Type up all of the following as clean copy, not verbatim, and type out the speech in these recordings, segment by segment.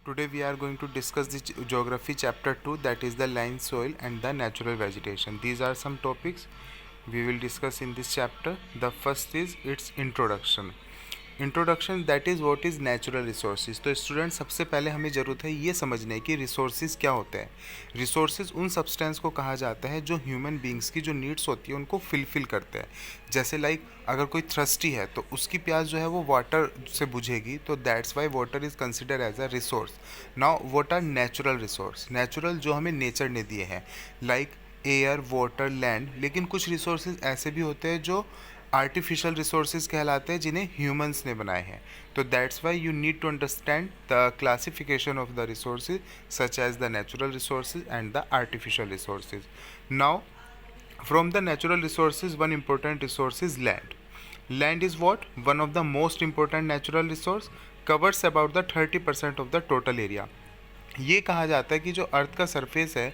Today we are going to discuss the geography chapter 2, that is the land, soil and the natural vegetation. These are some topics we will discuss in this chapter. The first is its introduction. Introduction that is what is natural resources. तो student सबसे पहले हमें ज़रूरत है ये समझने की resources क्या होते हैं. रिसोर्सेज उन सब्सटेंस को कहा जाता है जो ह्यूमन बींग्स की जो नीड्स होती है उनको फिलफिल करते हैं. जैसे लाइक अगर कोई थ्रस्टी है तो उसकी प्यास जो है वो वाटर से बुझेगी, तो that's why water is consider as a resource. Now what are natural resource. Natural जो हमें नेचर ने दिए हैं, लाइक एयर, वाटर, लैंड. लेकिन कुछ रिसोर्सेज ऐसे भी होते हैं जो आर्टिफिशियल रिसोर्सेज कहलाते हैं जिन्हें ह्यूमंस ने बनाए हैं. तो that's why you need to understand the classification of the resources such as the natural resources and the artificial resources. Now from the natural resources, one important resource is land. Land is what? One of the most important natural resource, covers about the 30% of the total area. ये कहा जाता है कि जो अर्थ का surface है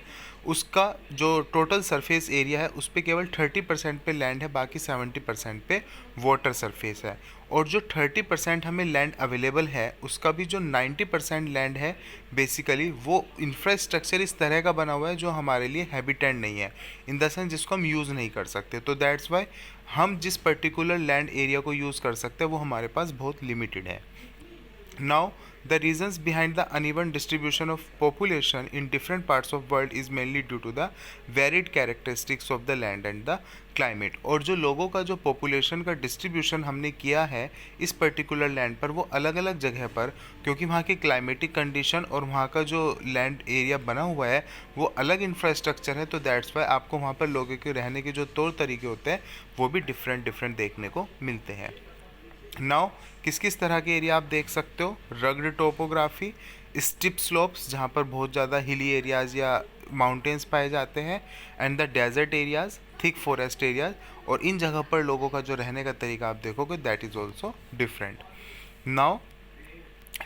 उसका जो टोटल सरफेस एरिया है उस पर केवल 30% पे लैंड है, बाकी 70% पे वाटर सरफेस है. और जो 30% हमें लैंड अवेलेबल है उसका भी जो 90% लैंड है बेसिकली वो इंफ्रास्ट्रक्चर इस तरह का बना हुआ है जो हमारे लिए हैबिटेट नहीं है, इन द सेंस जिसको हम यूज़ नहीं कर सकते. तो दैट्स वाई हम जिस पर्टिकुलर लैंड एरिया को यूज़ कर सकते हैं वो हमारे पास बहुत लिमिटेड है. Now, the reasons behind the uneven distribution of population in different parts of world is mainly due to the varied characteristics of the land and the climate. और जो लोगों का जो population का distribution हमने किया है इस particular land पर वो अलग अलग जगह पर, क्योंकि वहाँ की climatic condition और वहाँ का जो land area बना हुआ है वो अलग infrastructure है. तो that's why आपको वहाँ पर लोगों के रहने के जो तौर तरीके होते हैं वो भी different देखने को मिलते हैं. नाउ किस किस तरह के एरिया आप देख सकते हो. रग्ड टोपोग्राफी, स्टिप स्लोप्स जहाँ पर बहुत ज़्यादा हिली एरियाज़ या माउंटेन्स पाए जाते हैं, and the desert areas, thick forest areas. और इन जगह पर लोगों का जो रहने का तरीका आप देखोगे that is also different. Now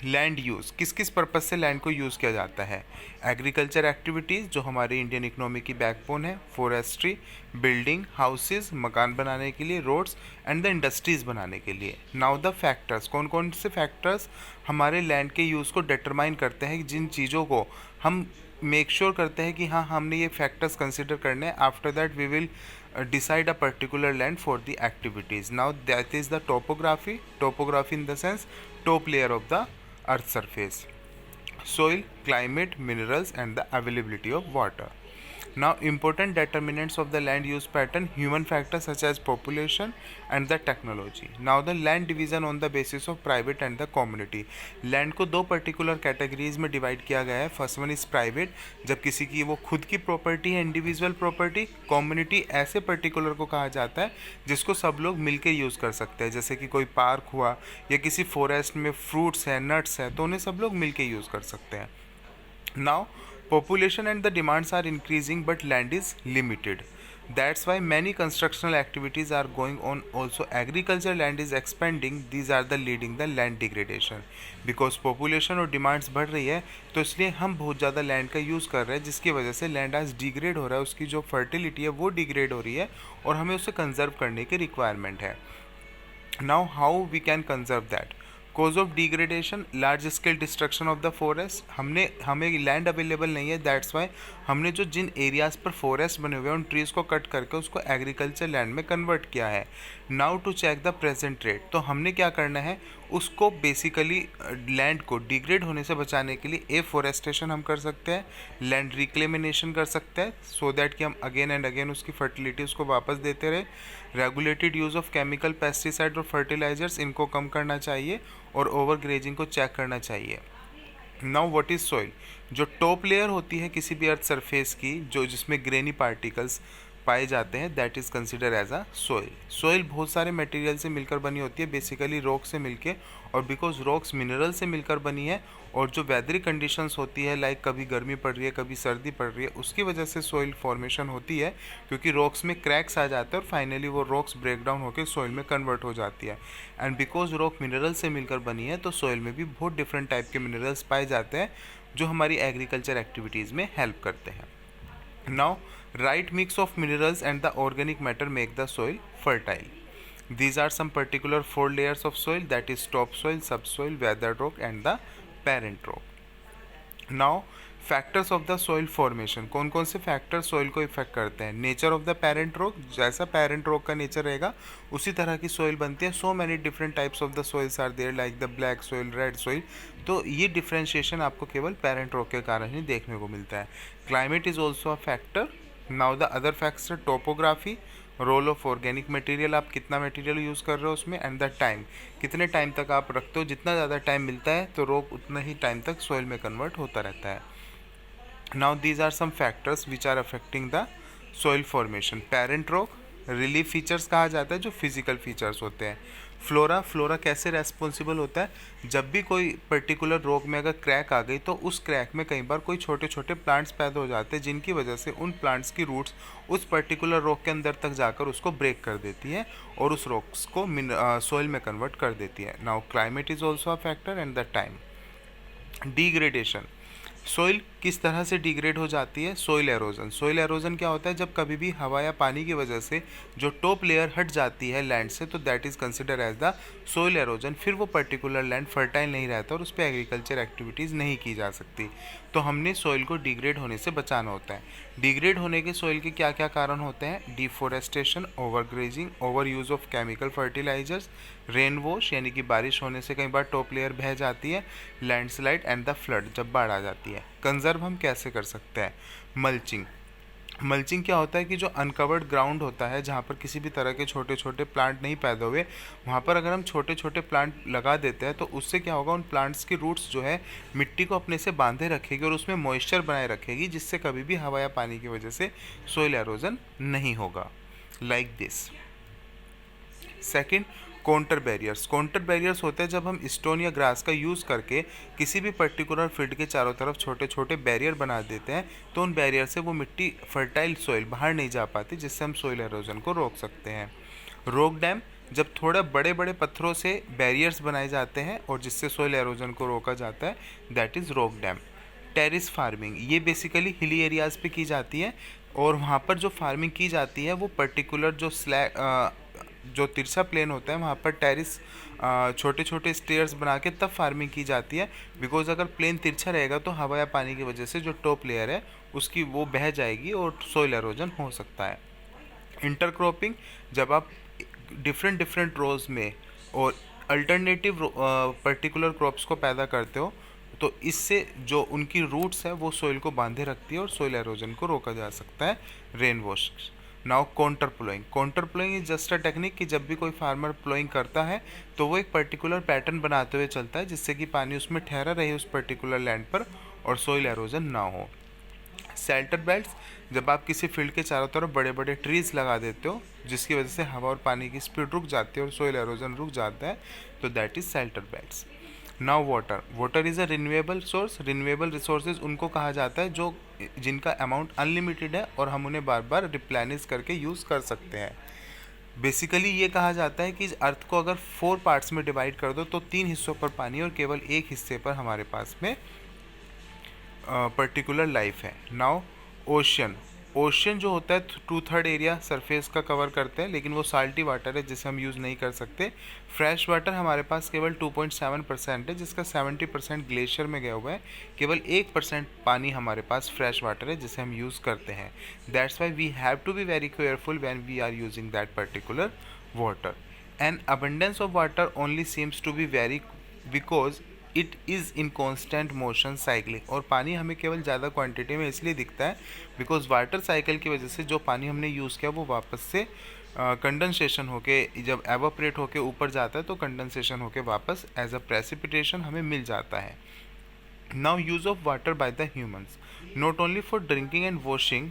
land use, किस किस पर्पज़ से लैंड को यूज़ किया जाता है. एग्रीकल्चर एक्टिविटीज़ जो हमारी इंडियन इकोनॉमी की बैकबोन है, फॉरेस्ट्री, बिल्डिंग, हाउसेस, मकान बनाने के लिए, रोड्स एंड द इंडस्ट्रीज़ बनाने के लिए. नाउ द फैक्टर्स, कौन कौन से फैक्टर्स हमारे लैंड के यूज़ को डिटरमाइन करते हैं, जिन चीज़ों को हम मेक श्योर करते हैं कि हाँ हमने ये फैक्टर्स कंसिडर करने हैं. After that we will decide a particular land for the activities. Now that is the topography. Topography in the sense top layer of the earth surface, soil, climate, minerals and the availability of water. Now important determinants of the land use pattern, human factors such as population and the technology. Now the land division on the basis of private and the community. Land को दो particular categories में divide किया गया है. First one is private, जब किसी की वो खुद की प्रॉपर्टी है, इंडिविजुअल प्रॉपर्टी. कम्युनिटी ऐसे पर्टिकुलर को कहा जाता है जिसको सब लोग मिलकर यूज़ कर सकते हैं, जैसे कि कोई पार्क हुआ या किसी फॉरेस्ट में फ्रूट्स है, नट्स है, तो उन्हें सब लोग मिलकर यूज़ कर सकते हैं. Now, population and the demands are increasing but land is limited. That's why many constructional activities are going on. Also, agriculture land is expanding. These are the leading the land degradation. Because population और demands बढ़ रही है तो इसलिए हम बहुत ज़्यादा land का यूज़ कर रहे हैं, जिसकी वजह से land आज डिग्रेड हो रहा है, उसकी जो fertility है वो डिग्रेड हो रही है और हमें उसे कंजर्व करने की रिक्वायरमेंट है. Now, how we can conserve that? Cause of degradation, large scale destruction of the forest. हमें लैंड अवेलेबल नहीं है, दैट्स वाई हमने जो जिन एरियाज़ पर फॉरेस्ट बने हुए हैं उन ट्रीज़ को कट करके उसको एग्रीकल्चर लैंड में कन्वर्ट किया है. Now to check the present rate, तो हमने क्या करना है, उसको बेसिकली लैंड को डिग्रेड होने से बचाने के लिए एफॉरेस्टेशन हम कर सकते हैं, लैंड रिक्लेमिनेशन कर सकते हैं, सो दैट कि हम अगेन एंड अगेन उसकी फर्टिलिटी उसको वापस देते रहे. Regulated use of chemical, pesticide और फर्टिलाइजर्स, इनको कम करना चाहिए और ओवर ग्रेजिंग को चेक करना चाहिए. नाउ व्हाट इज़ सॉइल, जो टॉप लेयर होती है किसी भी अर्थ सरफेस की, जो जिसमें ग्रेनी पार्टिकल्स पाए जाते हैं, that is consider as a soil. Soil बहुत सारे मटेरियल से मिलकर बनी होती है, बेसिकली रॉक से मिलके, और बिकॉज रॉक्स मिनरल से मिलकर बनी है, और जो वेदरी कंडीशंस होती है लाइक कभी गर्मी पड़ रही है कभी सर्दी पड़ रही है, उसकी वजह से सोइल फॉर्मेशन होती है, क्योंकि रॉक्स में क्रैक्स आ जाते हैं और फाइनली वो रॉक्स ब्रेक डाउन होकर सोइल में कन्वर्ट हो जाती है. एंड बिकॉज रॉक मिनरल से मिलकर बनी है तो सोइल में भी बहुत डिफरेंट टाइप के मिनरल्स पाए जाते हैं जो हमारी एग्रीकल्चर एक्टिविटीज़ में हेल्प करते हैं. Now right mix of minerals and the organic matter make the soil fertile. These are some particular 4 layers of soil, that is topsoil, subsoil, weathered rock and the parent rock. Now factors of the soil formation, कौन कौन से factor soil को effect करते हैं? Nature of the parent rock, जैसा parent rock का nature रहेगा उसी तरह की सॉइल बनती है. So many different types of the soils are there like the black soil, red soil. तो ये डिफ्रेंशिएशन आपको केवल पेरेंट रॉक के कारण ही देखने को मिलता है. Climate is also a factor. Now the other factor, topography, role of organic material, आप कितना मटेरियल यूज़ कर रहे हो उसमें, एंड द टाइम, कितने टाइम तक आप रखते हो. जितना ज़्यादा टाइम मिलता है तो रॉक उतना ही टाइम तक सॉइल में कन्वर्ट होता रहता है. Now these are some factors which are affecting the soil formation. Parent rock, relief features कहा जाता है जो फिजिकल फीचर्स होते हैं. फ्लोरा, फ्लोरा कैसे रेस्पॉन्सिबल होता है? जब भी कोई पर्टिकुलर रॉक में अगर क्रैक आ गई तो उस क्रैक में कई बार कोई छोटे छोटे प्लांट्स पैदा हो जाते हैं जिनकी वजह से उन प्लांट्स की रूट्स उस पर्टिकुलर रॉक के अंदर तक जाकर उसको ब्रेक कर देती है और उस रॉक्स को सॉइल में कन्वर्ट कर देती है. Now climate is also a factor and the time. Degradation, soil किस तरह से डिग्रेड हो जाती है? Soil halogen. सोइल एरोजन क्या होता है? जब कभी भी हवा या पानी की वजह से जो टॉप लेयर हट जाती है लैंड से तो that is consider as the soil erosion. फिर वो पर्टिकुलर लैंड फर्टाइल नहीं रहता और उस पर एग्रीकल्चर एक्टिविटीज़ नहीं की जा सकती. तो हमने सोइल को डिग्रेड होने से बचाना होता है. डिग्रेड होने के सोइल के क्या क्या कारण होते हैं? Deforestation, overgrazing, over use of chemical fertilizers, rain wash यानी कि बारिश होने से कई बार टॉप लेयर बह जाती है, लैंडस्लाइड एंड द फ्लड जब बाढ़ आ जाती है. कंजर्व हम कैसे कर सकते हैं? मल्चिंग. मल्चिंग क्या होता है कि जो अनकवर्ड ग्राउंड होता है जहाँ पर किसी भी तरह के छोटे छोटे प्लांट नहीं पैदा हुए वहाँ पर अगर हम छोटे छोटे प्लांट लगा देते हैं तो उससे क्या होगा, उन प्लांट्स की रूट्स जो है मिट्टी को अपने से बांधे रखेगी और उसमें मॉइस्चर बनाए रखेगी जिससे कभी भी हवा या पानी की वजह से सोइल एरोजन नहीं होगा. Like this. Second, counter barriers. Counter barriers होते हैं जब हम स्टोन या ग्रास का यूज़ करके किसी भी पर्टिकुलर फील्ड के चारों तरफ छोटे छोटे बैरियर बना देते हैं तो उन बैरियर से वो मिट्टी फर्टाइल सॉइल बाहर नहीं जा पाती जिससे हम सॉइल एरोजन को रोक सकते हैं. रॉक डैम, जब थोड़े बड़े बड़े पत्थरों से बैरियर्स बनाए जाते हैं और जिससे सॉइल एरोजन को रोका जाता है, that is rock dam. Terrace farming, ये बेसिकली हिली एरियाज़ पे की जाती है और वहाँ पर जो फार्मिंग की जाती है वो पर्टिकुलर जो तिरछा प्लेन होता है वहाँ पर टेरिस छोटे छोटे स्टेयर्स बना के तब फार्मिंग की जाती है. बिकॉज अगर प्लेन तिरछा रहेगा तो हवा या पानी की वजह से जो टॉप लेयर है उसकी वो बह जाएगी और सोइल एरोजन हो सकता है. इंटरक्रॉपिंग, जब आप डिफरेंट डिफरेंट रोज में और अल्टरनेटिव पर्टिकुलर क्रॉप्स को पैदा करते हो तो इससे जो उनकी रूट्स है वो सोइल को बांधे रखती है और सोइल एरोजन को रोका जा सकता है. Rain wash. Now counter ploughing. Counter ploughing is just a technique कि जब भी कोई फार्मर प्लोइंग करता है तो वो एक पर्टिकुलर पैटर्न बनाते हुए चलता है जिससे कि पानी उसमें ठहरा रहे उस पर्टिकुलर लैंड पर और सोइल एरोजन ना हो. शेल्टर बेल्ट्स, जब आप किसी फील्ड के चारों तरफ बड़े बड़े ट्रीज लगा देते हो जिसकी वजह से हवा और पानी की स्पीड रुक जाती है और सोइल एरोजन रुक जाता है तो that is shelter belts. Now water. Water is a renewable source. Renewable resources उनको कहा जाता है जो जिनका अमाउंट अनलिमिटेड है और हम उन्हें बार बार रिप्लेनिश करके यूज़ कर सकते हैं. बेसिकली ये कहा जाता है कि इस अर्थ को अगर 4 पार्ट्स में डिवाइड कर दो तो 3 हिस्सों पर पानी और केवल एक हिस्से पर हमारे पास में पर्टिकुलर लाइफ है. Now ocean. ओशियन जो होता है 2/3 एरिया सरफेस का कवर करते हैं लेकिन वो साल्टी वाटर है जिसे हम यूज़ नहीं कर सकते. फ्रेश वाटर हमारे पास केवल 2.7% है जिसका 70% ग्लेशियर में गया हुआ है. केवल 1% पानी हमारे पास फ्रेश वाटर है जिसे हम यूज़ करते हैं. That's why we have to be very careful when we are using that particular water. An abundance of water only seems to be very because it is in constant motion cycling. और पानी हमें केवल ज़्यादा quantity में इसलिए दिखता है because water cycle की वजह से जो पानी हमने यूज़ किया वो वापस से कंडेंसेशन होके जब एवापोरेट होके ऊपर जाता है तो कंडेंसेशन होके वापस एज अ प्रेसिपिटेशन हमें मिल जाता है. Now use of water by the humans. Not only for drinking and washing,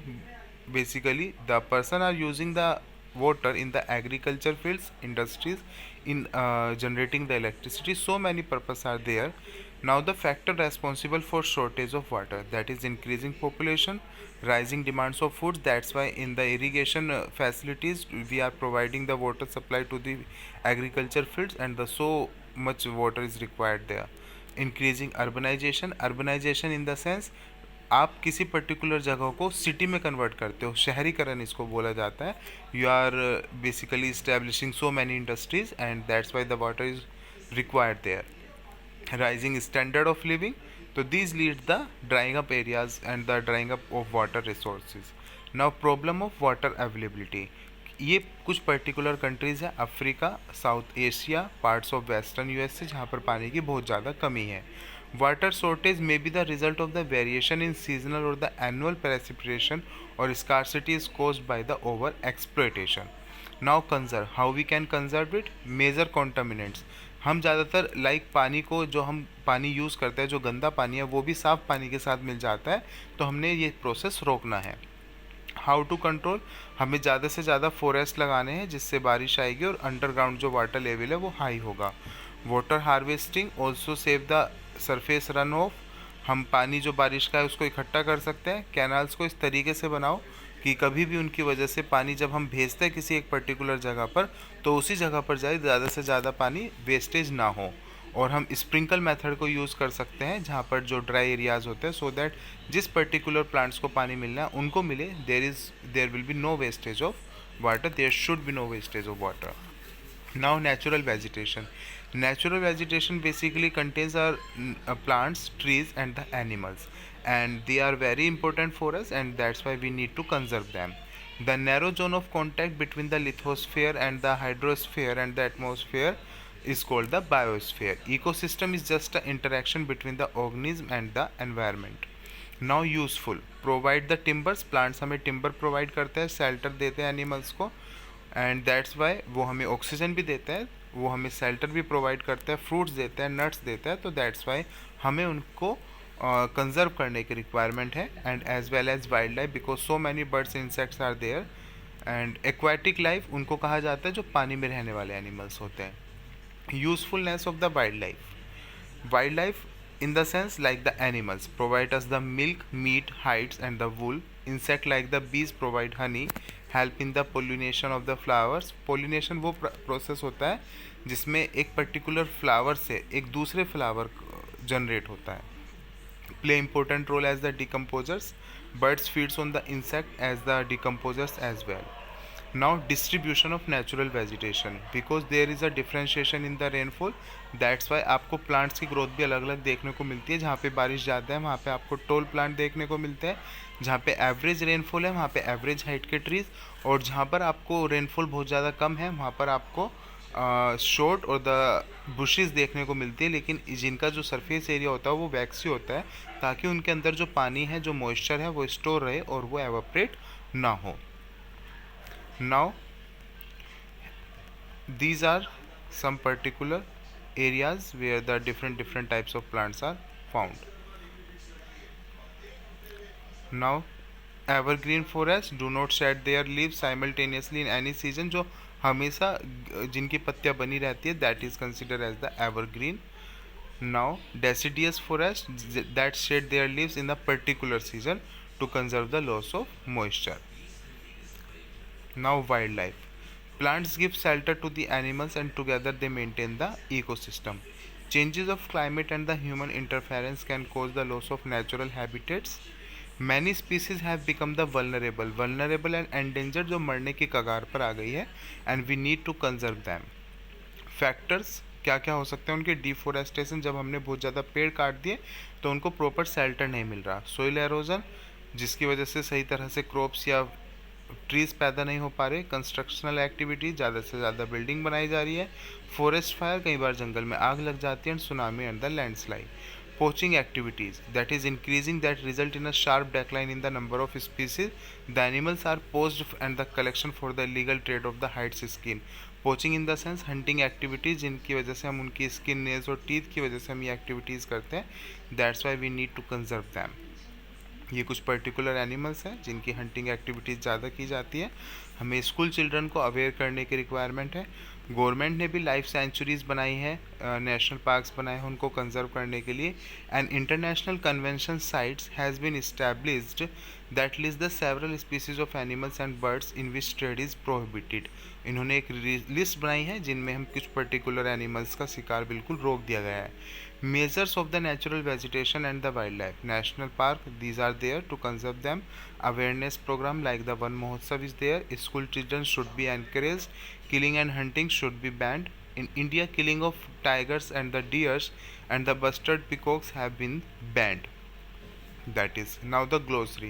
basically the person are using the water in the agriculture fields, industries, in generating the electricity. So many purposes are there. Now the factor responsible for shortage of water, that is increasing population, rising demands of food. That's why in the irrigation facilities we are providing the water supply to the agriculture fields and the so much water is required there. Increasing urbanization. Urbanization in the sense आप किसी particular जगह को city में convert करते हो, शहरीकरण इसको बोला जाता है. You are basically establishing so many industries and that's why the water is required there. Rising standard of living. तो these lead the drying up areas and the drying up of water resources. Now problem of water availability. ये कुछ particular countries है, Africa, South Asia, parts of western USA, जहाँ पर पानी की बहुत ज़्यादा कमी है. Water shortage may be the result of the variation in seasonal और द एनुअल प्रेसिपिटेशन और scarcity is caused by the over exploitation. Now conserve, how we can conserve it. Major contaminants. हम ज़्यादातर पानी को, जो हम पानी यूज़ करते हैं, जो गंदा पानी है वो भी साफ़ पानी के साथ मिल जाता है, तो हमने ये प्रोसेस रोकना है. How to control. हमें ज़्यादा से ज़्यादा फॉरेस्ट लगाने हैं जिससे बारिश आएगी और अंडरग्राउंड जो वाटर लेवल है वो हाई होगा. Water harvesting also save the surface run of. हम पानी जो बारिश का है उसको इकट्ठा कर सकते हैं. कैनाल्स को इस तरीके से बनाओ कि कभी भी उनकी वजह से पानी जब हम भेजते हैं किसी एक पर्टिकुलर जगह पर, तो उसी जगह पर जाए, ज़्यादा से ज़्यादा पानी वेस्टेज ना हो. और हम स्प्रिंकल मेथड को यूज़ कर सकते हैं जहाँ पर जो ड्राई एरियाज़ होते हैं, सो दैट जिस पर्टिकुलर प्लांट्स को पानी मिलना है उनको मिले. There will be no wastage of water. There should be no wastage of water. Now natural vegetation. Natural vegetation basically contains our plants, trees and the animals, and they are very important for us, and that's why we need to conserve them. The narrow zone of contact between the lithosphere and the hydrosphere and the atmosphere is called the biosphere. Ecosystem is just an interaction between the organism and the environment. Now useful. Provide the timbers. Plants हमें timber provide करते हैं, shelter देते हैं animals को, and that's Y वो हमें oxygen भी देता है, वो हमें शेल्टर भी प्रोवाइड करता है, फ्रूट्स देता है, नट्स देता है. तो दैट्स वाई हमें उनको कंजर्व करने की रिक्वायरमेंट है. And as well as wild life, because so many birds insects are there. And aquatic life उनको कहा जाता है जो पानी में रहने वाले एनिमल्स होते हैं. Usefulness of the wild life. Wild life in the sense like the animals provide us the milk, meat, hides and the wool. Insect like the bees provide honey, help in the pollination of the flowers. pollination वो process होता है जिसमें एक particular flower से एक दूसरे flower generate होता है. play important role as the decomposers. Birds feeds on the insect as the decomposers as well. Now distribution of natural vegetation. Because there is a differentiation in the rainfall, that's why आपको plants की growth भी अलग अलग देखने को मिलती है. जहाँ पे बारिश ज़्यादा है वहाँ पे आपको टॉल प्लांट देखने को मिलते हैं, जहाँ पे एवरेज रेनफॉल है वहाँ पे एवरेज हाइट के ट्रीज, और जहाँ पर आपको रेनफॉल बहुत ज़्यादा कम है वहाँ पर आपको शॉर्ट और द बुशेस देखने को मिलती है. लेकिन जिनका जो सरफेस एरिया होता है वो वैक्सी होता है, ताकि उनके अंदर जो पानी है, जो मॉइस्चर है, वो स्टोर रहे और वो एवापरेट ना हो. Now these are some particular areas where the different types of plants are found. Now evergreen forests do not shed their leaves simultaneously in any season. जो हमेशा जिनकी पत्तियां बनी रहती है, that is considered as the evergreen. Now deciduous forests that shed their leaves in a particular season to conserve the loss of moisture. Now wildlife. Plants give shelter to the animals and together they maintain the ecosystem. Changes of climate and the human interference can cause the loss of natural habitats. Many species have become the vulnerable and endangered, जो मरने की कगार पर आ गई है, and we need to conserve them. Factors क्या क्या हो सकते हैं उनके. डिफोरेस्टेशन, जब हमने बहुत ज़्यादा पेड़ काट दिए तो उनको प्रॉपर शेल्टर नहीं मिल रहा. सोइल एरोजन, जिसकी वजह से सही तरह से क्रॉप्स या ट्रीज़ पैदा नहीं हो पा रहे. कंस्ट्रक्शनल एक्टिविटी, ज़्यादा से ज़्यादा बिल्डिंग बनाई जा रही है. फॉरेस्ट फायर, कई बार जंगल में आग लग जाती है. And tsunami and the landslide. Poaching activities, that is increasing that result in a sharp decline in the number of species. The animals are poached and the collection for the legal trade of the hides skin. Poaching in the sense hunting activities, जिनकी वजह से हम उनकी skin, nails और teeth की वजह से हम ये एक्टिविटीज़ करते हैं. That's why we need to conserve them. ये कुछ पर्टिकुलर एनिमल्स हैं जिनकी हंटिंग एक्टिविटीज़ ज़्यादा की जाती है. हमें स्कूल चिल्ड्रन को अवेयर करने की रिक्वायरमेंट है. गवर्नमेंट ने भी लाइफ सेंचुरीज़ बनाई है, नेशनल पार्क्स बनाए हैं उनको कंजर्व करने के लिए. And international convention CITES has been established that list the several species of animals and birds in which trade is prohibited. इन्होंने एक लिस्ट बनाई है जिनमें हम कुछ पर्टिकुलर एनिमल्स का शिकार बिल्कुल रोक दिया गया है. Measures of the natural vegetation and the wildlife. National park, these are there to conserve them. Awareness program like the Van Mahotsav is there. School children should be encouraged. Killing and hunting should be banned. In India, killing of tigers and the deers and the bustard peacocks have been banned. That is now the glossary.